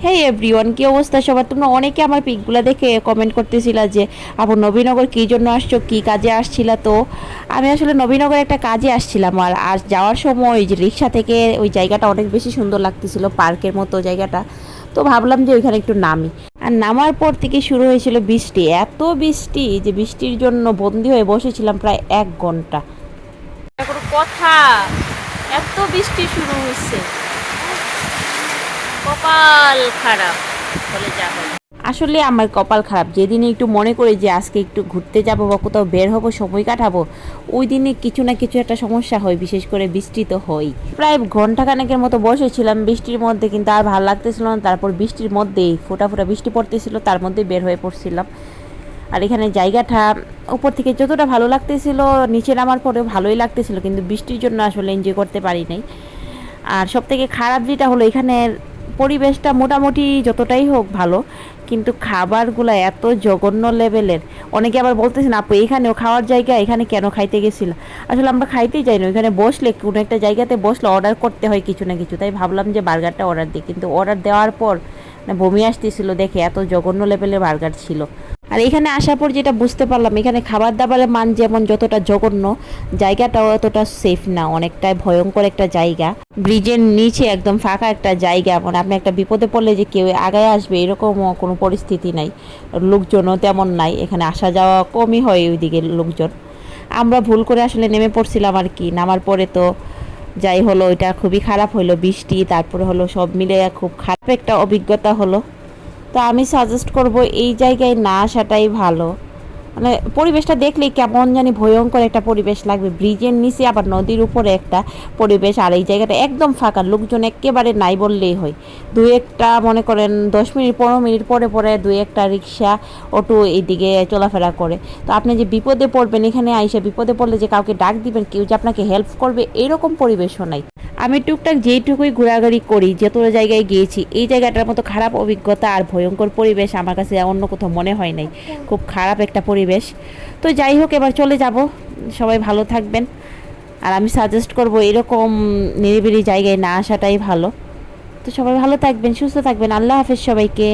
হে everyone, কি অবস্থা সবার? তোমরা অনেকে আমার পিকগুলো দেখে কমেন্ট করতেছিলা যে আপু নবীনগর কী জন্য আসছো, কী কাজে আসছিলা। তো আমি আসলে নবীনগর একটা কাজে আসছিলাম, আর আজ যাওয়ার সময় ওই যে রিক্সা থেকে ওই জায়গাটা অনেক বেশি সুন্দর লাগতেছিল, পার্কের মতো জায়গাটা। তো ভাবলাম যে ওইখানে একটু নামি। আর নামার পর থেকে শুরু হয়েছিল বৃষ্টি, এত বৃষ্টি যে বৃষ্টির জন্য বন্দি হয়ে বসেছিলাম প্রায় 1 ঘন্টা। কোনো কথা, এত বৃষ্টি শুরু হয়েছে, কপাল খারাপ বলে যা হয়। আসলে আমার কপাল খারাপ, যেদিনে একটু মনে করি যে আজকে একটু ঘুরতে যাবো বা কোথাও বের হবো, সময় কাটাবো, ওই দিনে কিছু না কিছু একটা সমস্যা হয়, বিশেষ করে বৃষ্টি তো হয়। প্রায় ঘন্টাখানেকের মতো বসেছিলাম বৃষ্টির মধ্যে, কিন্তু আর ভালো লাগতেছিল না। তারপর বৃষ্টির মধ্যেই ফোঁটা ফোঁটা বৃষ্টি পড়তেছিল, তার মধ্যে বের হয়ে পড়ছিলাম। আর এখানে জায়গাটা উপর থেকে যতটা ভালো লাগতেছিল, নিচে নামার পরেও ভালোই লাগতেছিল, কিন্তু বৃষ্টির জন্য আসলে এনজয় করতে পারি নাই। আর সবথেকে খারাপ যেটা হলো, এখানের পরিবেশটা মোটামুটি যতটাই হোক ভালো, কিন্তু খাবারগুলো এত জঘন্য লেভেলের। অনেকে আবার বলতেছেন আপু এখানেও খাওয়ার জায়গা, এখানে কেন খাইতে গেছিলাম? আসলে আমরা খাইতেই যাই না, ওইখানে বসলে কোনো একটা জায়গাতে বসলে অর্ডার করতে হয় কিছু না কিছু। তাই ভাবলাম যে বার্গারটা অর্ডার দিই, কিন্তু অর্ডার দেওয়ার পর বমি আসতেছিল দেখে, এত জঘন্য লেভেলের বার্গার ছিল। আর এখানে আসার পর যেটা বুঝতে পারলাম, এখানে খাবার দাবারের মান যেমন যতটা জঘন্য, জায়গাটাও অতটা সেফ না, অনেকটাই ভয়ঙ্কর একটা জায়গা। ব্রিজের নিচে একদম ফাঁকা একটা জায়গা, মানে আপনি একটা বিপদে পড়লে যে কেউ আগায় আসবে এরকম কোনো পরিস্থিতি নাই। লোকজনও তেমন নাই, এখানে আসা যাওয়া কমই হয় ওইদিকে লোকজন। আমরা ভুল করে আসলে নেমে পড়ছিলাম আর কি। নামার পরে তো যাই হলো, ওইটা খুবই খারাপ হলো, বৃষ্টি তারপরে হলো, সব মিলে খুব খারাপ একটা অভিজ্ঞতা হলো। তো আমি সাজেস্ট করব এই জায়গায় না আসাটাই ভালো। মানে পরিবেশটা দেখলেই কেমন জানি ভয়ঙ্কর একটা পরিবেশ লাগবে, ব্রিজের নিচে আবার নদীর উপরে একটা পরিবেশ, আর এই জায়গাটা একদম ফাঁকা, লোকজন একেবারে নাই বললেই হয়। দুই একটা মনে করেন 10 মিনিট 15 মিনিট পরে পরে দুই একটা রিক্সা অটো এইদিকে চলাফেরা করে। তো আপনি যে বিপদে পড়বেন, এখানে আইসা বিপদে পড়লে যে কাউকে ডাক দিবেন, কেউ যে আপনাকে হেল্প করবে, এরকম পরিবেশও নাই। আমি টুকটাক যেইটুকুই ঘোরাঘুরি করি, যত জায়গায় গিয়েছি, এই জায়গাটার মতো খারাপ অভিজ্ঞতা আর ভয়ঙ্কর পরিবেশ আমার কাছে অন্য কোথাও মনে হয় নাই। খুব খারাপ একটা পরিবেশ। তো যাই হোক, এবার চলে যাব। সবাই ভালো থাকবেন। আর আমি সাজেস্ট করব এরকম নিরিবিলি জায়গায় না আসাটাই ভালো। তো সবাই ভালো থাকবেন, সুস্থ থাকবেন। আল্লাহ হাফেজ সবাইকে।